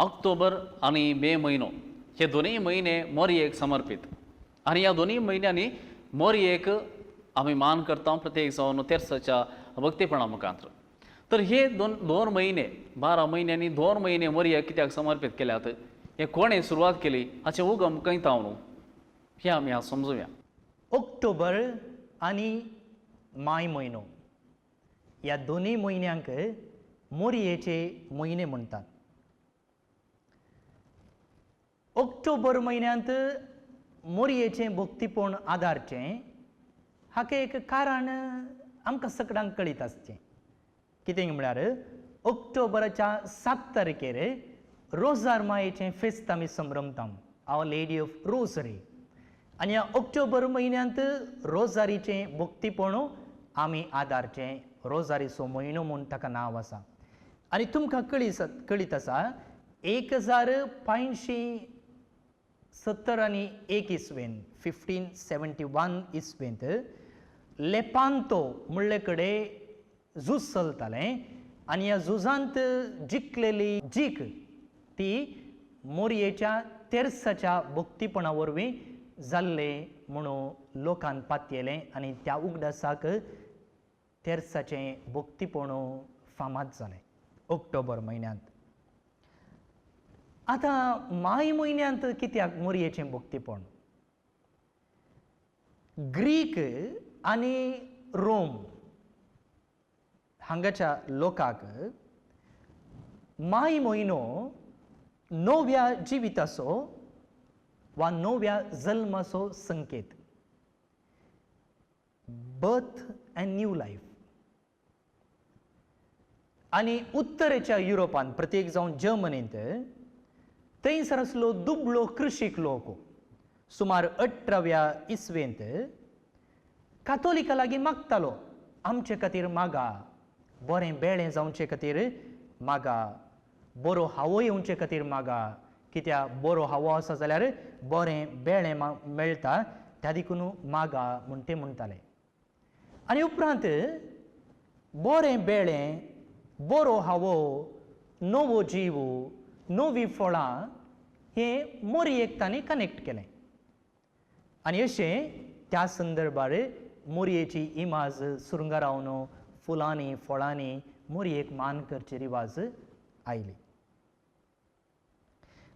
October आणि मे महिनो हे दोन्ही महिने मोरयेक समर्पित आणि या दोन्ही महिन्यांनी मोरयेक आम्ही मान करता प्रत्येक जावन तेरसाच्या भक्तीपणा मुखांतर. तर हे दोन महिने 12 महिन्यांनी 2 महिने मोरयेक कित्याक समर्पित केल्यात, हे कोणे सुरवात केली हाचे उगम खंय तावन हे आमी आज समजुया. ऑक्टोबर आणि माय म्हयनो ह्या दोन्ही म्हयन्यांक मोरयेचे म्हयने म्हणटात. ऑक्टोबर म्हयन्यांत मोरयेचें भक्तीपण आदारचें हाका एक कारण आमकां सगळ्यांक कळीत आसचें. कितें म्हळ्यार ऑक्टोबराच्या 7 तारखेर रोजार मायेचें फेस्त आमी संभ्रमता, आवर लेडी ऑफ रोजरी. आनी ह्या ऑक्टोबर म्हयन्यांत रोजारीचें भक्तीपण आमी आदारचें. रोजारीचो म्हयनो म्हूण ताका नांव आसा. आनी तुमकां कळीत आसा 1571 इस्वेंत 1571 इस्वेंत लेपांतो म्हणले कडेन झूज चलतालें आनी ह्या झुजांत जिखलेली जीख ती मोरयेच्या तेरसाच्या भक्तीपणा वरवीं जाल्ले म्हणून लोकांक पातयेलें आनी त्या उगडासाक तेरसाचें भक्तीपण फामाद जालें ऑक्टोबर म्हयन्यांत. आतां माय म्हयन्यांत कित्याक मोरयेचें भक्तीपण? ग्रीक आनी रोम हांगाच्या लोकांक माय म्हयनो नव्या जिविताचो वा नव्या जल्माचो संकेत. Birth and new life. आनी उत्तरेच्या युरोपांत प्रत्येक जावन जर्मनींत थंयसर आसलो दुबळो कृशीक लोक सुमार 18व्या इस्वेंत कातोलिका लागीं मागतालो, आमचे खातीर मागा, बरें बेळें जावचे खातीर मागा, बरो हावो येवचे खातीर मागा. कित्याक बरो हावो आसा जाल्यार बरें बेळें मेळटा, त्या देखून मागा म्हूण ते म्हणटाले. आनी उपरांत बरें बेळें, बरो हावो, नवो जीव, नवी फळां हें मोरयेक तांणी कनेक्ट केलें. आनी अशें त्या संदर्भार मोरयेची इमाज सुरंगा रावन फुलांनी फळांनी मोरयेक मान करचे रिवाज आयली.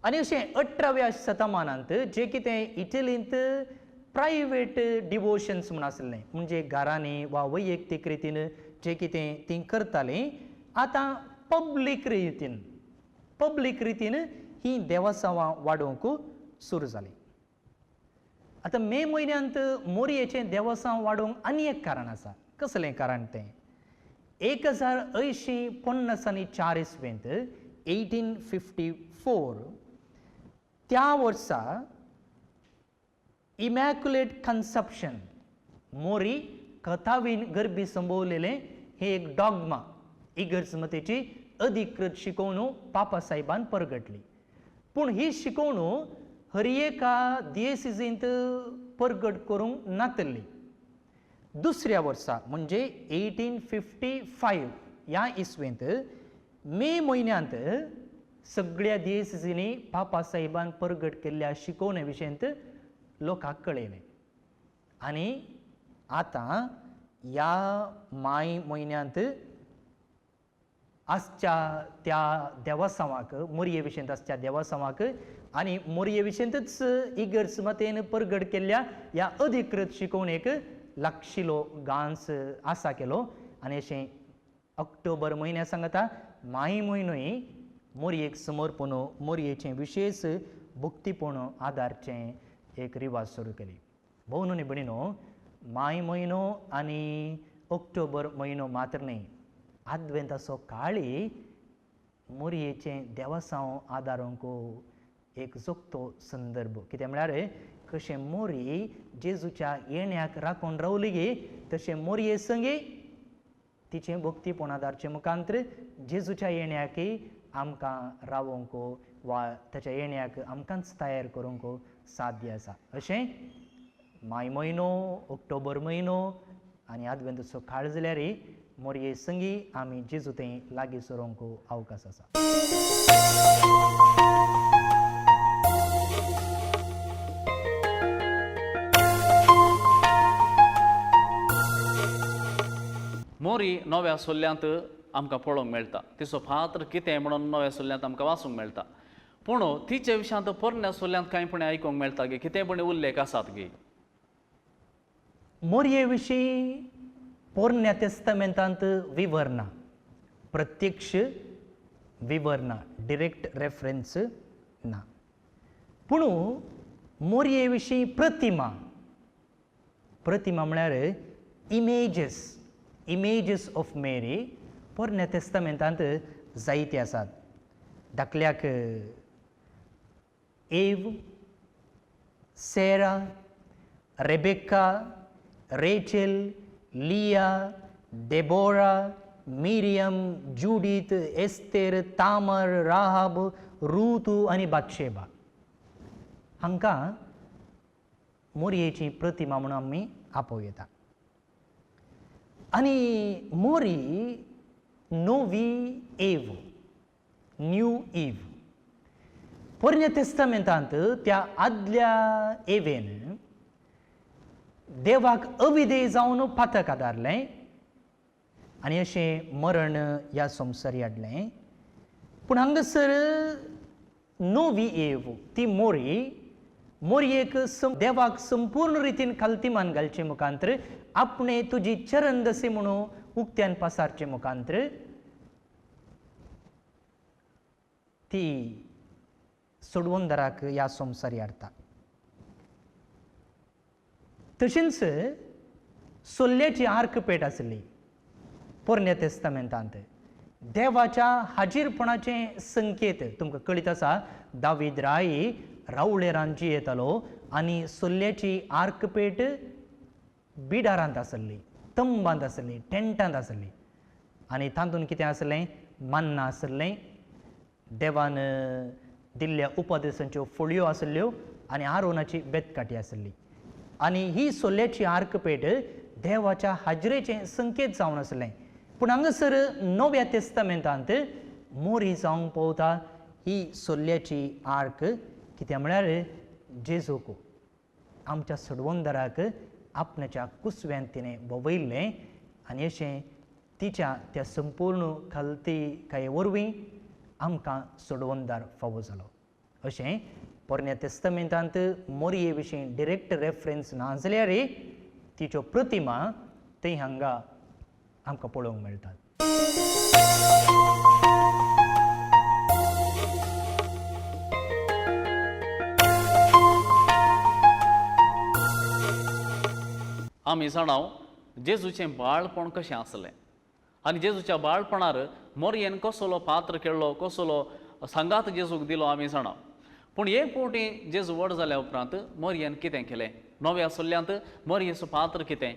आनी अशें 18व्या शतमानांत जें कितें इटलींत प्रायवेट डिवोशन्स म्हूण आसलें, म्हणजे घरांनी वा वैयक्तीक रितीन जें कितें तीं करतालीं, आतां पब्लीक रितीन ही देवासावां वाडोवंक सुरू जालीं. आतां मे म्हयन्यांत मोरयेचें देवासांव वाडोवंक आनी एक कारण आसा. कसलें कारण तें? 1850 इस्वेंत 1854 त्या वर्सा इमॅक्युलेट कन्सेप्शन मोरी कथावीन गर्भी संभोवलेलें हें एक डॉग्मा, इगर्जमतेची अधिकृत शिकवणूक पापा साहेबान परगटली. पूण ही शिकवणूक हर एका दियेसिजींत परगट करूंक नातल्ली. दुसऱ्या वर्सा म्हणजे 1855 ह्या इस्वेंत मे म्हयन्यांत सगळ्या दियेसिजींनी पापा साहेबान परगट केल्ल्या शिकवणे विशयंत लोकांक कळयलें. आनी आतां ह्या माय म्हयन्यांत आसच्या त्या देवासावांक, मोरये विशयंत आसच्या देवासावांक आनी मोरये विशयंतच इगर्जमतेन परगट केल्ल्या ह्या अधिकृत शिकवणेक लागशिल्लो गांस आसा केलो. आनी अशें ऑक्टोबर म्हयन्या सांगता माय म्हयनोय मोरयेक समर्पण, मोरयेचें विशेश भक्तीपण आदारचें एक रिवाज सुरू केली. भोव न्हू भयणीनो, माय म्हयनो आनी ऑक्टोबर म्हयनो मात्र न्ही, आद्वेंताचो काळी मोरयेचें देवासांव आदारूंक एक जोगतो संदर्भ. कितें म्हळ्यार कशें मोरी जेजूच्या येण्याक राखून रावली गे, तशें मोरये संगी तिचें भक्तीपण आदारचे मुखांतर जेजूच्या येण्याकय आमकां रावोंक वा ताच्या येण्याक आमकांच तयार करूंक साध्य आसा. अशें माय म्हयनो, ऑक्टोबर म्हयनो आनी आद्वेंताचो काळ जाल्यार मोरये संगी आमी जेजू थंय लागीं सरोंक अवकाश आसा. मोरी नव्या सोल्ल्यांत आमकां पळोवंक मेळटा तिचो पात्र कितें म्हणून नव्या सोल्ल्यांत आमकां वाचूंक मेळटा पूण तिचे विशयांत पोरण्या सोल्ल्यांत कांयपणी आयकूंक मेळटा गे कितेंपणी उल्लेख आसात गे मोरये विशीं पोरण्या तेस्तमेंतांत विवरणा प्रत्यक्ष विवरणा डिरेक्ट रेफरन्स ना पूण मोरये विशीं प्रतिमा म्हळ्यार इमेजीस ऑफ मेरी पोरण्या तेस्तमेंतांत जायते आसात धाकल्याक एव सेरा रेबेक्का रेचेल लिया डेबोरा मिरियम जुडीत एस्तेर तामर राहाब रुतू आनी बातशेबा हांकां मोरयेची प्रतिमा म्हणून आमी आपयता आनी मोरी नोवी एव न्यू ईव पोरण्या तेस्तमेंतांत त्या आदल्या एवेन देवाक अविधेय जावन पातक आदारलें आनी अशें मरण ह्या संवसारी हाडलें पूण हांगासर नोवी एव ती मोरयेक देवाक संपूर्ण रितीन खालतीमान घालचे मुखांतर आपणे तुजी चरण दसे म्हणून उक्त्यान पासारचे मुखांतर ती सोडवंदराक ह्या संवसारी हाडटा तशेंच सोल्ल्याची आर्क पेट आसली पोरण्या तेस्तमेंतांत देवाच्या हाजीरपणाचे संकेत तुमकां कळीत आसा दावीद राई रावळेरांत जियेतालो आनी सोल्ल्याची आर्क पेट बिडारांत आसली तंबांत आसली टेंटांत आसली आनी तातूंत कितें आसलें मन्ना आसलें देवान दिल्ल्या उपदेशांच्यो फळयो आसल्यो आनी आरोनाची बेतकाटी आसली आनी ही सोल्ल्याची आर्क पेट देवाच्या हाजरेचें संकेत जावन आसलें पूण हांगासर नव्या तेस्तमेंतांत मोरी जावंक पळोवता ही सोल्ल्याची आर्क कित्याक म्हळ्यार जेजूक आमच्या सोडवंदराक आपणाच्या कुसव्यान तिणें ववयल्लें आनी अशें तिच्या त्या संपूर्ण खालती वरवीं आमकां सोडवंदार फावो जालो अशें पोरण्या तेस्तमेंतांत मोरये विशीं डिरेक्ट रेफरन्स ना जाल्यार तिच्यो प्रतिमा थंय हांगा आमकां पळोवंक मेळटात आमी जाणाव जेजूचें बाळपण कशें आसलें आनी जेजूच्या बाळपणार मोरयेन कसलो पात्र केल्लो कसलो सांगात जेजूक दिलो आमी जाणाव पूण एक फावटी जेजू व्हड जाल्या उपरांत मोरयेन कितें केलें नव्या सोल्ल्यांत मोरयेचो पात्र कितें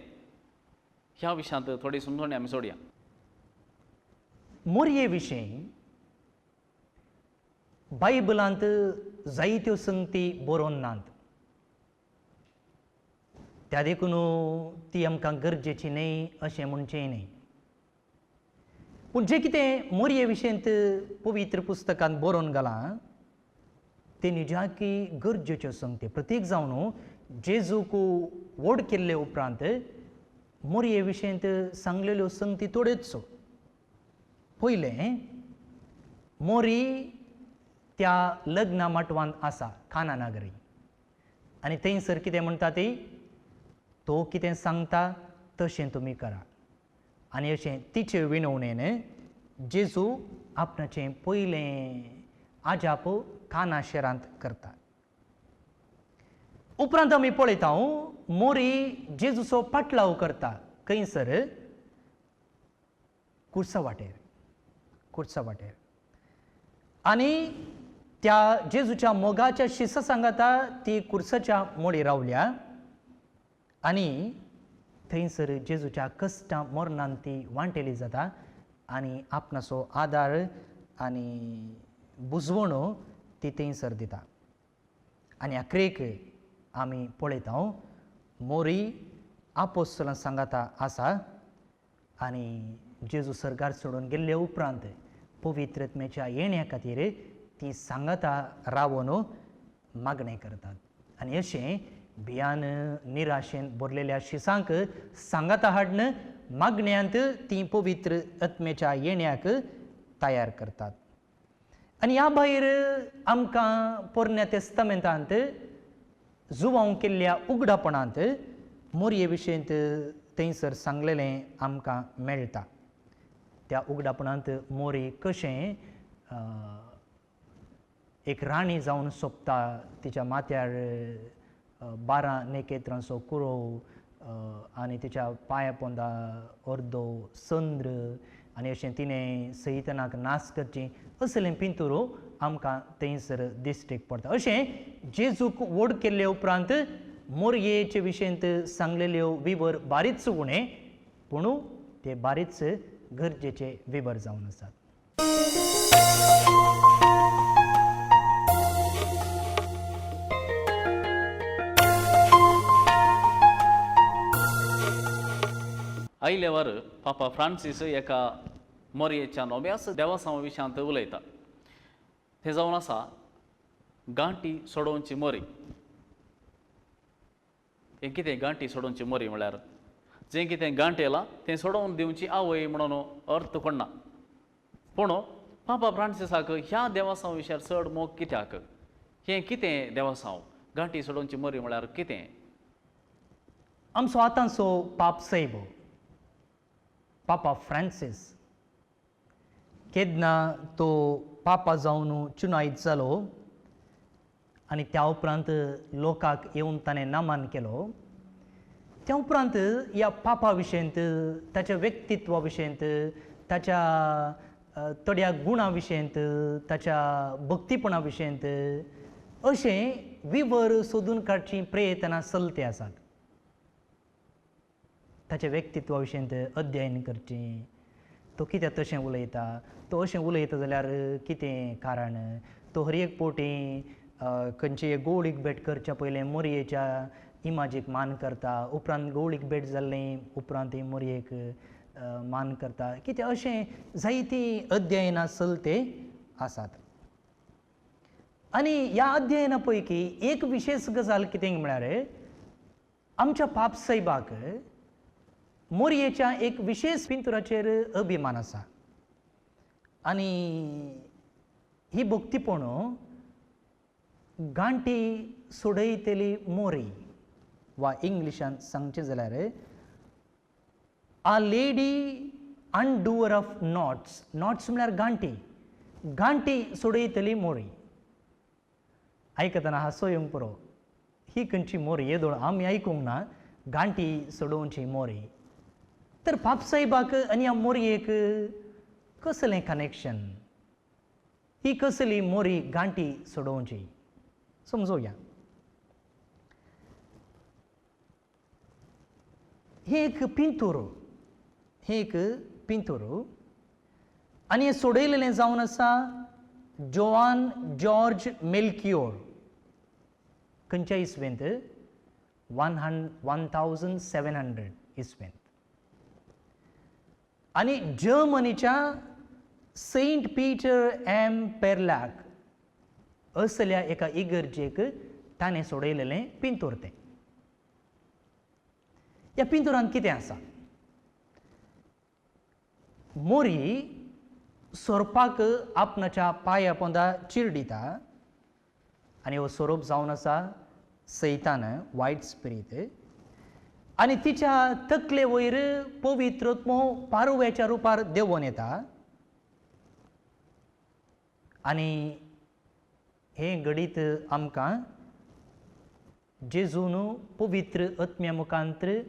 ह्या विशयांत थोडी समजणी आमी सोडया मोरये विशीं बायबलांत जायत्यो संगती बरोवन नात त्या देखून ती आमकां गरजेची न्हय अशें म्हणचें न्हय पूण जें कितें मोरये विशींत पवित्र पुस्तकांत बरोवन घालां ते निजाकी गरजेच्यो संगती प्रत्येक जावन जेजूक व्हड केल्ले उपरांत मोरये विशींत सांगलेल्यो संगती थोड्योच पयलें मोरी त्या लग्ना माटवांत आसा काना नागरी आनी थंयसर कितें म्हणटा ती तो कितें सांगता तशें तुमी करा आनी अशें तिचे विनवणेन जेजू आपणाचें पयलें आजाप काना शारांत करता उपरांत आमी पळयता मोरी जेजूचो पाटलाव करता खंयसर कुर्सा वाटेर आनी त्या जेजूच्या मोगाच्या शिसा सांगाता ती कुर्साच्या मोडी रावल्या आनी थंयसर जेजूच्या कश्टां मरणांत ती वांटेली जाता आनी आपणाचो आदार आनी बुजवण ती थंयसर दिता आनी आखरेक आमी पळयता मोरी आपोस्तलां सांगाता आसा आनी जेजू सर्गार सोडून गेल्ले उपरांत पवित्रत्मेच्या येण्या खातीर ती सांगाता रावून मागणें करतात आनी अशें भियान निराशेन भरलेल्या शिसांक सांगाता हाडन मागण्यांत ती पवित्र आत्म्याच्या येण्याक तयार करतात. आनी ह्या भायर आमकां पोरण्या तेस्तामेंतांत जुवांव केल्ल्या उगडापणांत मोरये विशयंत थंयसर सांगलेलें आमकां मेळटा. त्या उगडापणांत मोरी कशें एक राणी जावन सोंपता, तिच्या माथ्यार 12 नेकेत्रांचो कुरो आनी तिच्या पांया पोंदा अर्दो संद्र आनी अशें तिणें सैतानाक नाश करची असलें पिंतूर आमकां थंयसर दिश्टीक पडटा. अशें जेजूक व्हड केल्ले उपरांत मोरयेचे विशयंत सांगलेल्यो विवर बारीच उणे, पूण ते बारीच गरजेचे विवर जावन आसात. आयले वर पापा फ्रांसीस एका मोरयेच्या नव्याच देवासांवा विशयांत उलयता. ते जावन आसा गांठी सोडोवची मोरी. हें कितें गांठी सोडोवची मोरी म्हळ्यार जें कितें गांठ येला तें सोडोवन दिवची आवय म्हणून अर्थ पडना. पूण पापा फ्रांसिसाक ह्या देवासांवा विशयार चड मोग कित्याक? हें कितें देवासांव? गांठी सोडोवची मोरी म्हळ्यार कितें? आमचो आतांचो पाप सैब पापा फ्रांसीस केन्ना तो पापा जावन चुनायत जालो आनी त्या उपरांत लोकांक येवन ताणें नामान केलो. त्या उपरांत ह्या पापा विशयंत, ताच्या व्यक्तित्वा विशयंत, ताच्या थोड्या गुणां विशयंत, ताच्या भक्तीपणा विशयंत अशें विवर सोदून काडची प्रयत्नां चलते आसात. ताच्या व्यक्तित्वा विशयंत अध्ययन करचें, तो कित्याक तशें उलयता, तो अशें उलयता जाल्यार कितें कारण, तो हर एक पोटी खंयची गवळीक भेट करच्या पयलें मोरयेच्या इमाजीक मान करता, उपरांत गवळीक भेट जाल्लें उपरांत मोरयेक मान करता, कितें अशें जायतीं अध्ययनां चलते आसात. आनी ह्या अध्ययना पैकी एक विशेश गजाल कितें म्हळ्यार आमच्या पाप सैबाक मोरयेच्या एक विशेष पिंतुराचेर अभिमान आसा. आनी ही भक्तीपण गांठी सोडयतली मोरी, वा इंग्लिशान सांगचें जाल्यार आ लेडी अनडूअर ऑफ नॉट्स. नॉट्स म्हळ्यार गांठी, गांठी सोडयतली मोरी. आयकतना हांसो येवंक पुरो, ही खंयची मोरी येदोळ आमी आयकूंक ना, गांठी सोडोवची मोरी. तर पापसाहेबाक आनी ह्या मोरयेक कसलें कनेक्शन? ही कसली मोरी गांठी सोडोवची? समजोवया. हे एक पिंतूर, हे एक पिंतूर आनी हें सोडयलेलें जावन आसा जोआन जॉर्ज मेल्कियोर. खंयच्या इस्वेंत? 1700 इस्वेंत. आनी जर्मनीच्या सेंट पीटर एम पेर्लाक असल्या एका इगर्जेक ताणें सोडयलेलें पिंतूर तें. ह्या पिंतुरांत कितें आसा? मोरी सोरपाक आपणाच्या पांया पोंदा चीर दिता आनी हो सोरोप जावन आसा सैतान, वायट स्पिरीट. आनी तिच्या तकले वयर पवित्रत्मो पारव्याच्या रुपार देंवोन येता. आनी हें घडीत आमकां जेजून पवित्र आत्म्या मुखांत्र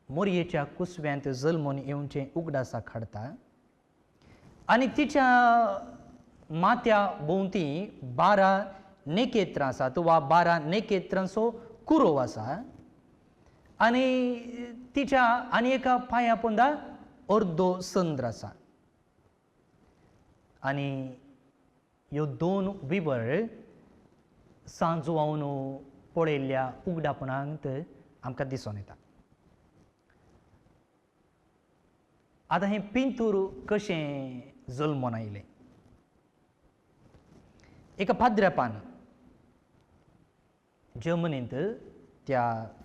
मोरयेच्या कुसव्यांत जल्मून येवचें उगडासा हाडटा. आनी तिच्या माथ्या भोंवती 12 नेकेत्रां आसात, वा 12 नेकेत्रांचो कुरो आसा. आनी तिच्या आनी एका पांया पोंदा अर्दो संद्र आसा. आनी ह्यो 2 विवर सांजुवावन पळयल्ल्या उगडापणांत आमकां दिसून येता. आतां हें पिंतूर कशें जल्मोन आयलें? एका पाद्र्यापान जर्मनींत त्या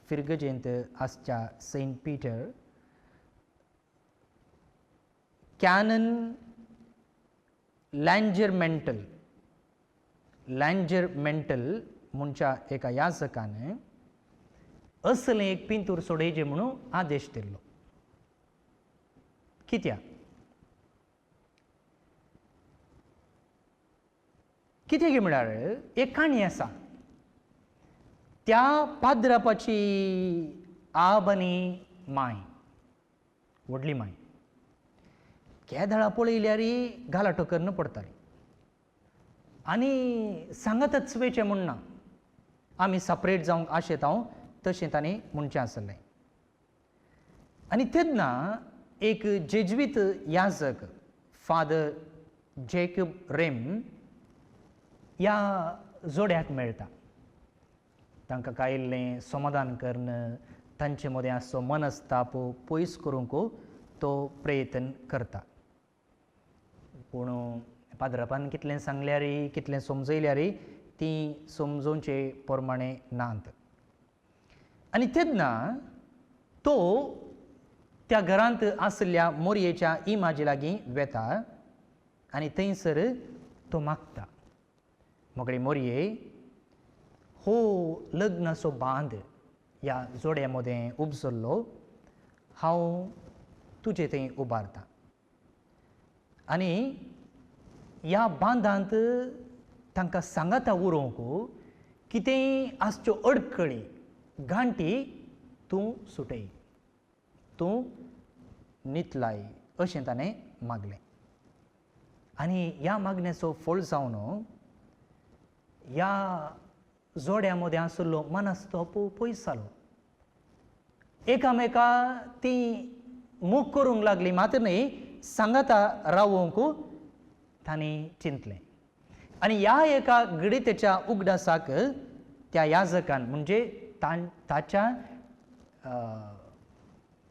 फिरगजेंत आसच्या सेंट पीटर कॅनन लँजरमेंटल म्हणच्या एका याजकान असलें एक पिंतूर सोडयचें म्हणून आदेश दिल्लो. कित्याक म्हळ्यार एक काणी आसा. त्या पाद्रापाची आब आनी माय, व्हडली माय, केदाळा पळयल्यार गालाटो करन पडटाली आनी सांगातच वेचें म्हणना, आमी सपरेट जावंक आशेतांव तशें तांणी म्हणचें आसलें. आनी तेन्ना एक जेजुईत याजक फादर जॅकब रेम ह्या जोड्याक मेळटा. तांकां कायिल्लें समाधान करन, तांचे मदें आसचो मनस्ताप पयस करूंक तो प्रयत्न करता. पूण पाद्रापान कितलें सांगल्यार कितलें समजयल्यार ती समजोवचे प्रमाणें नात. आनी तेन्ना तो त्या घरांत आसल्या मोरयेच्या इमाजे लागीं वेता आनी थंयसर तो मागता, मोगळे मोरये, हो लग्नाचो बांद ह्या जोड्या मदें उपजल्लो हांव तुजे थंय उबारतां. आनी ह्या बांदांत तांकां सांगाता उरोवंक कितेंय आसच्यो अडखळी गांठी तूं सुटय, तूं नितलाय, अशें ताणें मागलें. आनी ह्या मागण्याचो फळ जावन ह्या जोड्या मदें आसलो मनस्ताप पयस जालो. एकामेका ती मोग करूंक लागली, मात्र न्ही सांगाता रावोवंक तांणी चिंतलें. आनी ह्या एका गडीतेच्या उगडासाक त्या याजकान म्हणजे ताच्या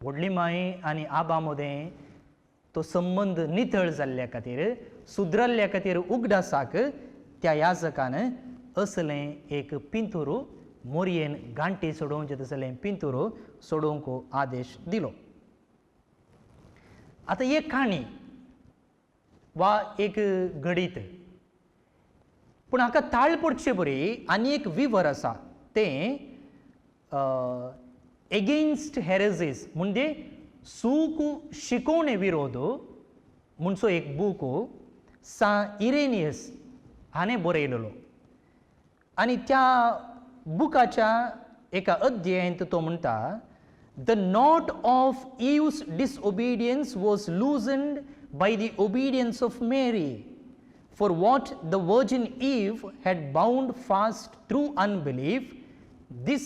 व्हडली माय आनी आबा मदें तो संबंद नितळ जाल्ल्या खातीर, सुदरल्ल्या खातीर उगडासाक त्या याजकान असलें एक पिंतूर मोरयेन गांठी सोडोवचें तसलें पिंतूर सोडोवंक आदेश दिलो. आतां एक काणी वा एक गडीत, पूण हाका ताळ पडचे बरी आनी एक विवर आसा, तें एगेन्स्ट हेरेजीस म्हणजे सूक शिकोवणे विरोध म्हणचो एक बूक सा इरेनियस हाणें बरयलेलो. आनी त्या बुकाच्या एका अध्यायांत तो म्हणटा, the knot of Eve's disobedience was loosened by the obedience of Mary, for what the Virgin Eve had bound fast through unbelief, this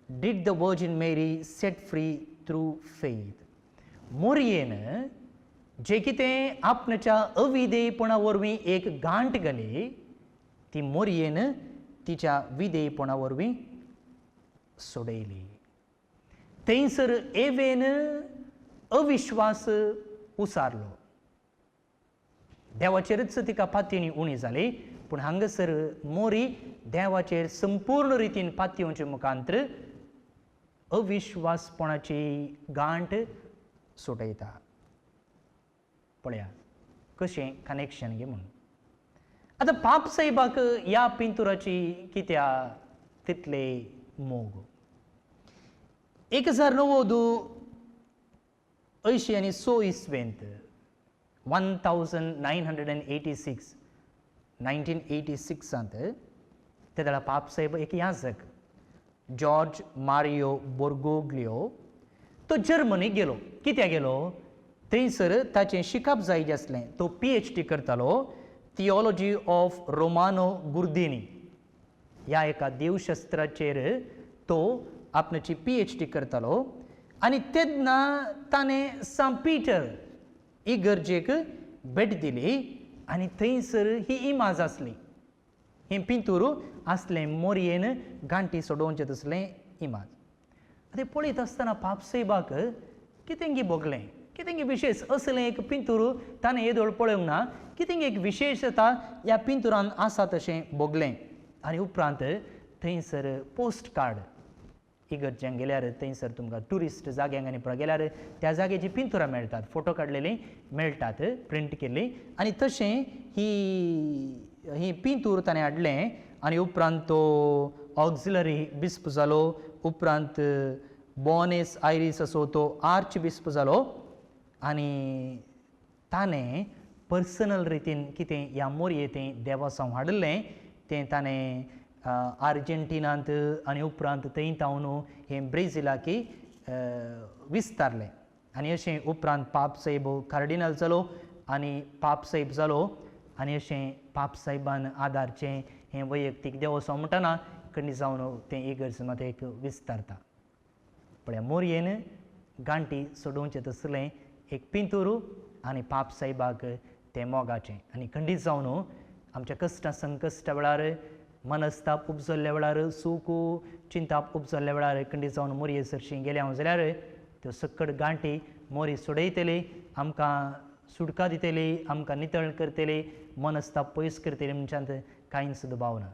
did the Virgin Mary set free through faith. मोरयेन जे कितें आपणाच्या अविधेयपणा वरवीं एक गांठ घाली, ती मोरयेन तिच्या विधेयपणा वरवीं सोडयली. थंयसर एवेन अविश्वास उसारलो. देवाचेरच तिका पातयेवणी उणी जाली, पूण हांगासर मोरी देवाचेर संपूर्ण रितीन पातयेवचे मुखांतर अविश्वासपणाची गांठ सोडयता. पळया कशें कनेक्शन गे म्हणून. आतां पाप साहेबाक ह्या पिंतुराची कित्या तितले मोग. 1986 इस्वेंत 1986 ते वेळा पाप साहेब एक याजक जॉर्ज मारियो बोर्गोग्लियो तो जर्मनीक गेलो. कित्याक गेलो? थंयसर ताचें शिकप जाय आसलें. तो PhD करतालो थियोलॉजी ऑफ रोमानो गुर्दिनी ह्या एका देवशास्त्राचेर तो आपणाची PhD करतालो. आनी तेन्ना ताणें सान पीटर इगर्जेक भेट दिली आनी थंयसर ही इमाज आसली, हें पिंतूर आसलें मोरयेन गांठी सोडोवचें तसलें इमाज. आतां पळयत आसतना पापसाहेबाक कितें गे भोगलें, कितें गे विशेश असलें एक पिंतूर ताणें येदोळ पळोवंक ना, कितें एक विशेशता ह्या पिंतुरान आसा तशें भोगलें. आनी उपरांत थंयसर पोस्ट कार्ड इगर्जांक गेल्यार थंयसर तुमकां ट्युरिस्ट जाग्यांक आनी पळय गेल्यार त्या जाग्याची पिंतुरां मेळटात, फोटो काडलेली मेळटात प्रिंट केल्ली आनी तशें ही पिंतूर ताणें हाडलें आनी उपरांत तो ऑक्झिलरी बिस्प जालो, उपरांत बॉनेस आयरीस असो तो आर्च बिस्प जालो आनी ताणें पर्सनल रितीन कितें ह्या मोरयेंत देवा सांबाळलें तें ताणें आर्जेंटिनांत आनी उपरांत थंय तावन हें ब्रेजिलाक विस्तारलें आनी अशें उपरांत पाप साहेब कार्डिनल जालो आनी पाप साहेब जालो आनी अशें पाप साहेबान आदारचें हें वैयक्तीक देवस्व म्हणटना खंडी जावन तें इगर्ज मात एक विस्तारता. पळय मोरयेन गांठी सोडूंचें तसलें एक पिंतूर आनी पाप साहेबाक तें मोगाचें आनी खंडीत जावन आमच्या कश्टां संकश्टा वेळार मनस्ताप उपजल्ल्या वेळार सूख चिंताप उपजल्ल्या वेळार खंडीत जावन मोरये सरशीं गेले हांव जाल्यार त्यो सकट गांठी मोरी सोडयतली, आमकां सुटका दितली, आमकां नितळ करतली, मनस्ताप पयस करतली म्हणच्यान कांय सुद्दां भावना.